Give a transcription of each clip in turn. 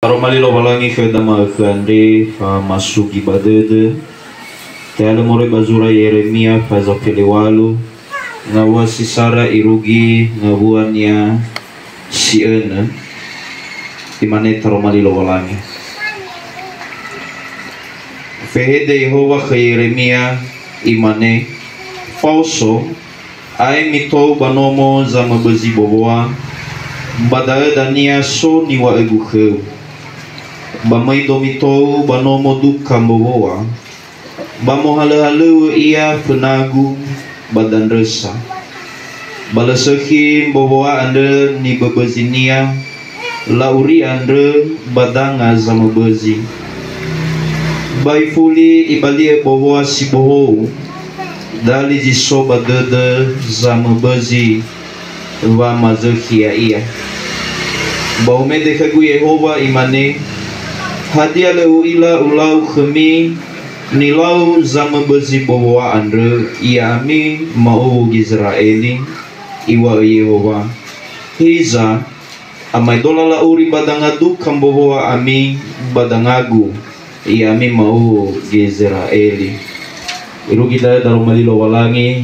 Romali lo balangi ke dama ke ande masuk ibadede teale more bazura Yeremia faza pelewalu ngawa sisara irugi ngabuannya si ene imane taromali lo balangi fehede Yehova ke Yeremia imane falso ai mito banomo zama bezi boboa badae dania so niwa egukheu bamai domito banomo dukam boboa bamo hale-hale ia penagu badan resa balasehi boboa ande ni bebezinia lauri ande badanga zama bezi bai fuli ibali boboa si bohou dali jiso badede zama bezi wa mazokia ia baume dekagu Yehova imane hadia leu ila ulau khemi nilau zama bezi boboa andre ia ami mau Israeli iwa Yehova hiza amai dolala uri badangadu kamboboa ami badangagu ia ami mau Israeli irugi daya darumali lo walangi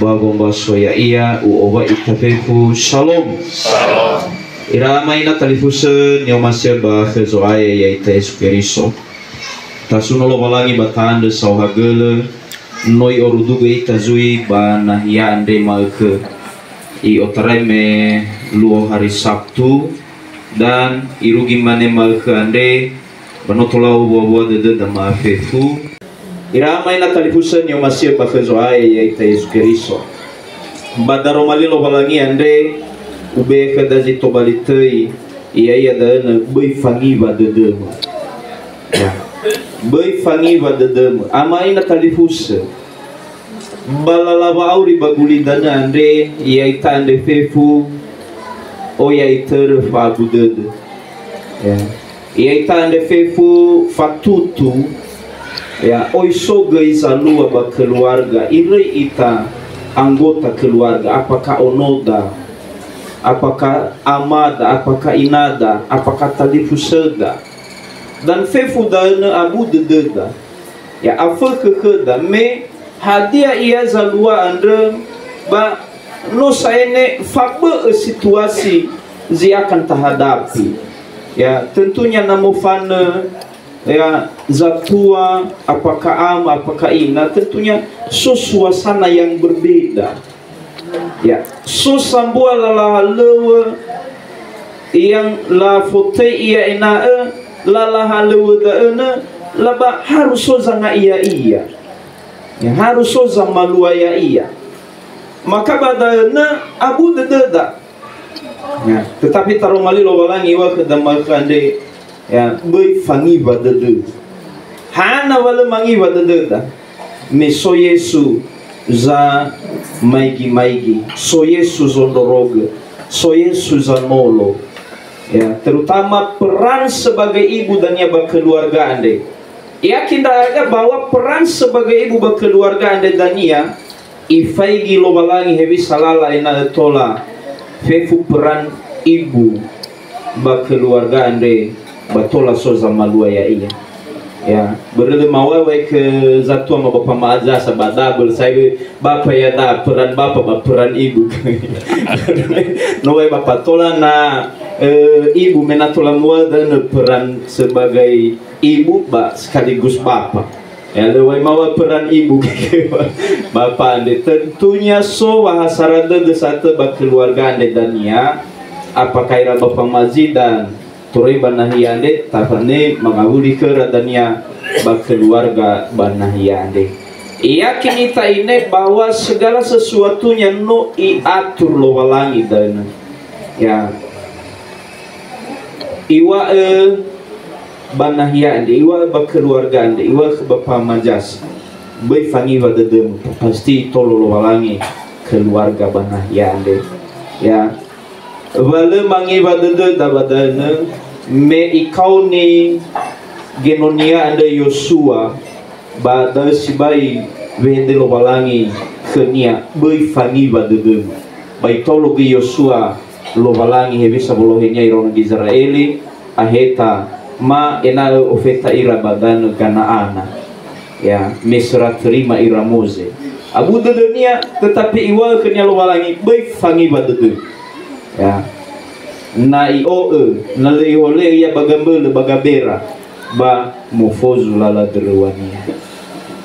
bagomba soya ia uoba itafeku shalom shalom iramai na talifusen yo masya ba fezoaya ya ita Yesu Kristo tasuno lo balangi batande sauhagele noi oruduga ita zui ba nahia ande malke i otareme luo hari Sabtu dan irugi mane malke ande banotolau buah-buah dede dama fefu iramai na talifusen yo masya ba fezoaya ya ita Yesu Kristo badaromali lo balangi ande ube kadazi tobalitei ia dana boi fangiva dedema ya boi fangiva dedema amai na talifus balalava auri baguli dana ande ia ita ande fefu o ia iter fa budede ya ia ita ande fefu fatutu ya oi soga izalua ba keluarga ire ita anggota keluarga apakah onoda apakah amada, apakah inada, apakah talifuseda dan fefu dana abu dededa ya afa kekeda me hadia ia zalua andre ba no saene fabe situasi zia akan terhadapi ya tentunya namofana ya zatua apakah am apakah ina tentunya suasana yang berbeda ya susambua la lewe yang la fote ia ina la lewe da ena laba harus zanga ia ya harus zama lua ia maka badana abu dededa ya tetapi taromali lo balangi wa kedamal kande ya boi fangi badede hana wala mangi badede meso Yesu za maigi so Yesus ondoroge so Yesus anolo ya terutama peran sebagai ibu dan ya keluarga ande yakin ada bahwa peran sebagai ibu keluarga ande dan ya ifaigi lo balangi hebi salala ina tola fefu peran ibu keluarga ande batola so zamalua ya iya ya berada mawawe ke zatu sama bapak maaja sabada bersai bapak ya da peran bapak peran ibu nowe bapak tola na ibu menatola mua dan peran sebagai ibu sekaligus bapak ya lewai mawa peran ibu bapak ande tentunya so bahasarada desate keluarga ande dan ya apakah ira bapak mazi dan Turai banahiande tafane mengawuli ke radanya keluarga banahiande. Ia kita ini bahwa segala sesuatunya no iatur lo walangi dan ya iwa banahiande iwa keluarga ande iwa bapa majas bai fangi wadedem pasti tolo lo walangi keluarga banahiande ya wale mangi wadede dabadana me ikau ni genonia anda Yosua bada sibai wende lo balangi kenia bai fangi wadede bai tolo ge Yosua lo balangi hebisa bolohenya irona Israeli aheta ma ena ofeta ira badana ganaana ya mesra terima ira moze abu dunia tetapi iwa kenya lo walangi baik fangi badede ya na ioe na leole ya bagambele bagabera ba mofozu lala derwania.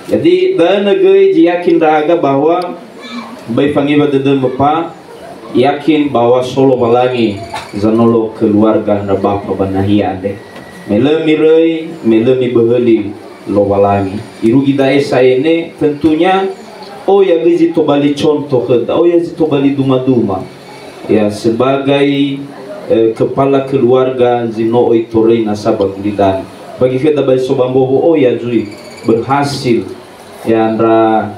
Jadi dan negeri yakin raga bahwa baik fangi badede mepa yakin bahwa solo walangi zanolo keluarga na bapa banahia ade melemi rei melemi beheli lo walangi iru gida esa ini tentunya oh ya gizi to bali contoh keda oh ya zito bali duma-duma ya sebagai kepala keluarga zino oitorei nasabah gulidan bagi kita bali sobambobo oh ya jui berhasil ya andra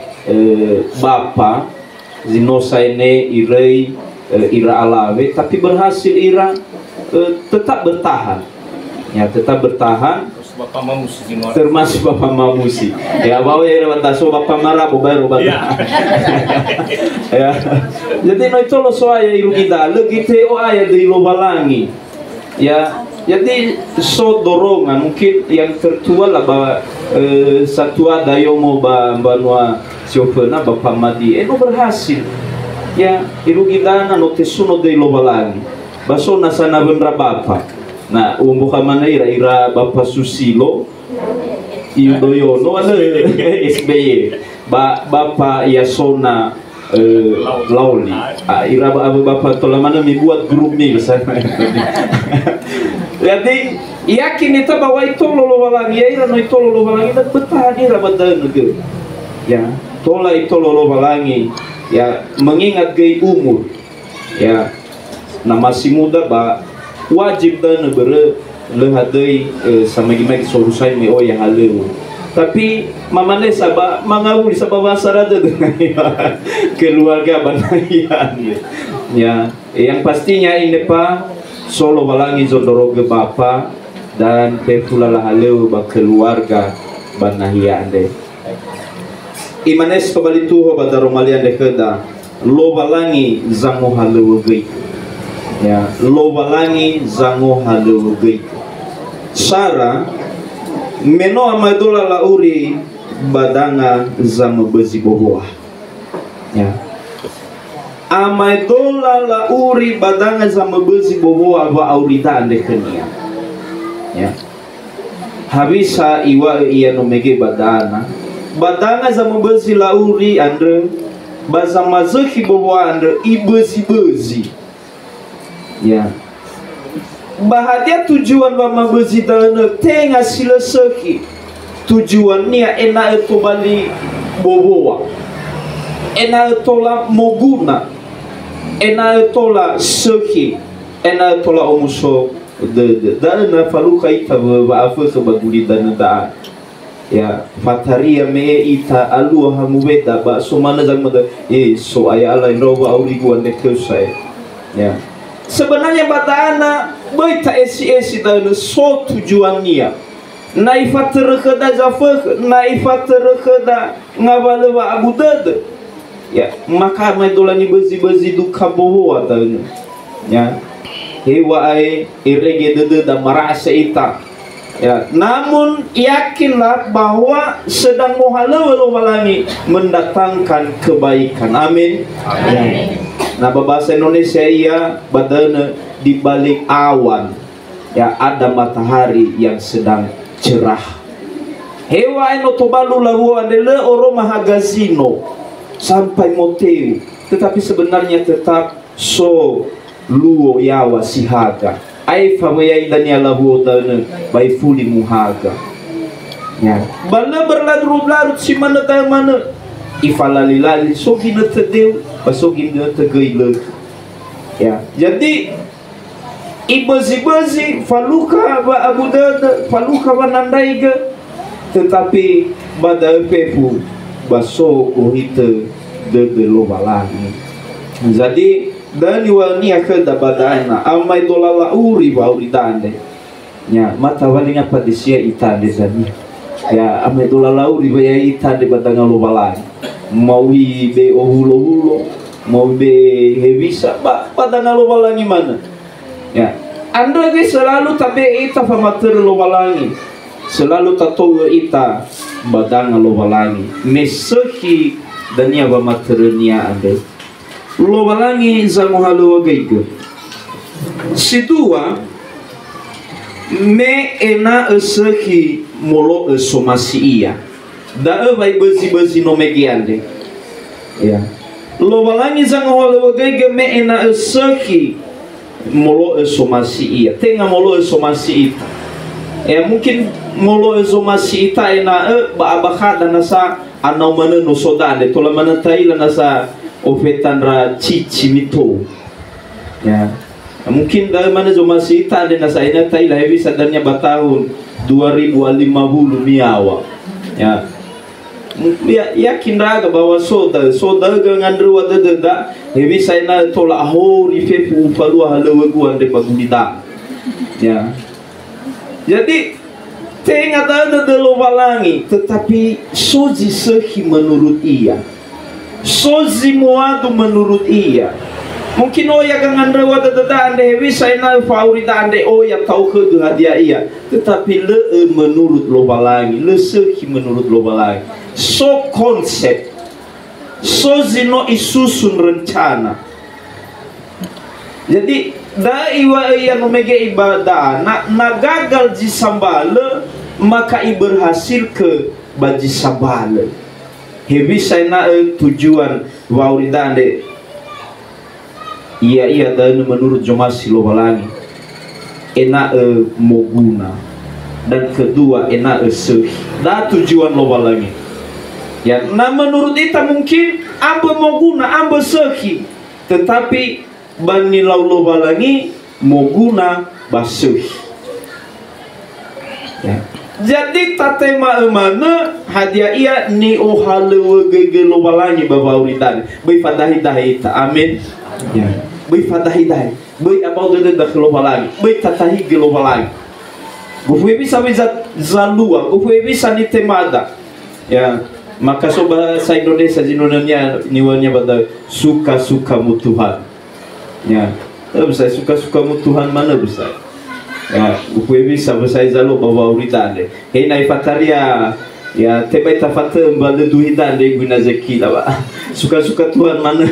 bapa zino saine irei ira alawe tapi berhasil ira tetap bertahan ya tetap bertahan termasuk Bapak Mamusi ya bawa ya bataso Bapak marah baru bata ya jadi no itu lo soaya iru kita legite o aya di lo balangi ya jadi so dorongan mungkin yang tertua lah bahwa satu ada yang mau banua siopena Bapak Madi no berhasil ya iru kita no tesuno di lo balangi baso nasana bendra Bapak. Nah, umbuka mana ira Bapak Susilo, Yudhoyono ada SBY, Bapak Yasona Lauli, ira Bapak tola mana membuat grup nih sana. Jadi yakin itu bahwa itu lolo walangi, ira no itu lolo walangi dan betah ira badan gitu. Ya, tola itu lolo walangi, ya mengingat gay umur, ya, nah masih muda wajib dan lehadai sama gimana solusi me oh yang halu tapi mamane sabah mangawul sabah basarada dengan keluarga banayan ya yang pastinya ini pak solo walangi zondoroge bapa dan pepula halu ba keluarga banahian deh imanes pabalitu badaromalian de keda lo walangi zamu halu gei ya lo walangi zango halu gei Sara meno amadola lauri badanga zama bezi bohoa ya amadola lauri badanga zama bezi bohoa wa aurita ande kenia ya habisa iwa iya no mege badana zama bezi lauri andre bazama zeki bohoa andre ibezi ya bahagia tujuan mama bezidana tenga sila seki tujuannya ena itu bali boboa ena itola moguna ena itola seki ena itola omuso de dana faluka ita ba afa baguli dana da ya fataria me ita alu hamubeda ba so mana zamada so aya ala roba aurigu ane kesai ya sebenarnya batana baita esi dan so tujuannya naifat rekeda zafak naifat rekeda ngabalewa abudad ya maka medolani bezi duka boho atau ya hewa ai irege dede dan marasa ita ya namun yakinlah bahwa sedang mohalawa walangi mendatangkan kebaikan amin amin. Nah bahasa Indonesia ia badana di balik awan ya ada matahari yang sedang cerah. Hewa eno tobalu lawu andele oro mahagazino sampai moteu, tetapi sebenarnya tetap so luo yawa sihaga. Ai famaya dan ya lawu dana bai fuli muhaga. Ya, bala berlarut-larut si mana ta mana ifalalilali so gina tedeu pasogi gina tegaileg ya jadi ibezi faluka ba abudada faluka ba nandaiga tetapi pada pepu baso uhite de lo balani jadi dan iwalni akada badana amai dolala uri ba uridande ya mata walinga padisia itande zani ya amai dolala uri ba ya itande badanga lo balani mau be ohulo mau be hebisa ba pada ngalo walangi mana ya Anda ge selalu tabe ita famater lo walangi, selalu tato ita badang lo walangi, mesehi dania bamaternia ande lo walangi zango halo geigo. Sidua me ena esehi molo esomasi iya, da vai bezi no megiande, ya. Lo walangi zango halo geigo me ena esehi molo esomasi iya, tenga molo esomasi ita. Mungkin molo esomasi ita ena baabakada nasa anau mana no sodane, tola mana taila nasa ofetan ra cici mito, ya. Mungkin dari mana esomasi ita ada nasa ena taila hebi sadarnya batahun 2050 miawa, ya. Yakin raga bahwa soda ngandru wada deda hebi saina tola ahori fefu palu halawa gua ande bagulida, ya. Jadi tengah ada lo walangi, tetapi sozi sehi menurut ia, sozi muadu menurut ia. Mungkin oya ngandru wada deda ande hebi saina favorita ande oya tahu ke hadiah ia, tetapi le menurut lo walangi, le sehi menurut lo walangi. So konsep, so zino isusun rencana. Jadi da iwa yang memege ibadah na gagal ji sambale, maka i berhasil ke baji sambale. Hebi saina tujuan wauridande. Iya dan menurut jomasi lo walangi ena moguna, dan kedua ena sehi. Da tujuan lo walangi. Ya, nah menurut kita mungkin amba mau guna, amba sehi, tetapi bani laulo balangi mau guna basuhi. Ya. Jadi tatema emana hadiah ia ni ohale gege lo balangi babauritan, bai fadahi ita, amin. Ya, bai fadahi bai abau de lo balangi, bai tatahi lo balangi. Gufue bisa zalua, gufue bisa ni temada. Ya. Maka sobat bahasa Indonesia jinonanya niwanya pada suka-sukamu Tuhan, ya. Bisa suka-sukamu Tuhan mana bisa, ya. Ukwe bisa bahasa Izalo bawa uritande. Hei nai fataria, ya tebai tafate mbale duhitande guna zeki lah. Suka-suka Tuhan mana,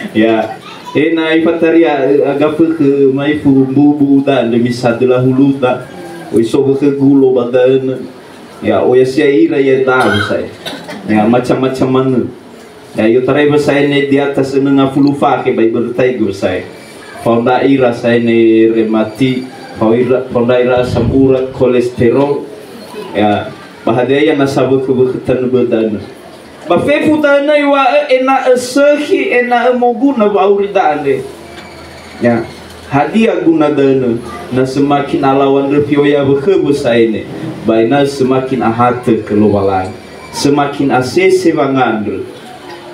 ya. Hei nai fataria agape ke maifu bubu dan demi sadalah hulu tak. Wiso ke gulo badan, ya. Oya siaira ya tahu saya. Ya macam-macam mana. Ya yo tarai saya ni di atas nengah fulufa ke baik bertai gur saya. Fonda ira saya ni remati, fonda ira sampura kolesterol. Ya bahagia yang nasabu kebeketan badan. Bafefu tanai wa ena sehi ena moguna bauridane. Ya hadiah guna dana na semakin alawan review ya bekebu saya ni. Baina semakin ahate kelualan. Semakin asese bangandel,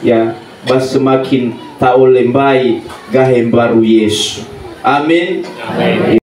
ya, bas semakin tahu lembai gahem baru Yesus. Amin. Amin.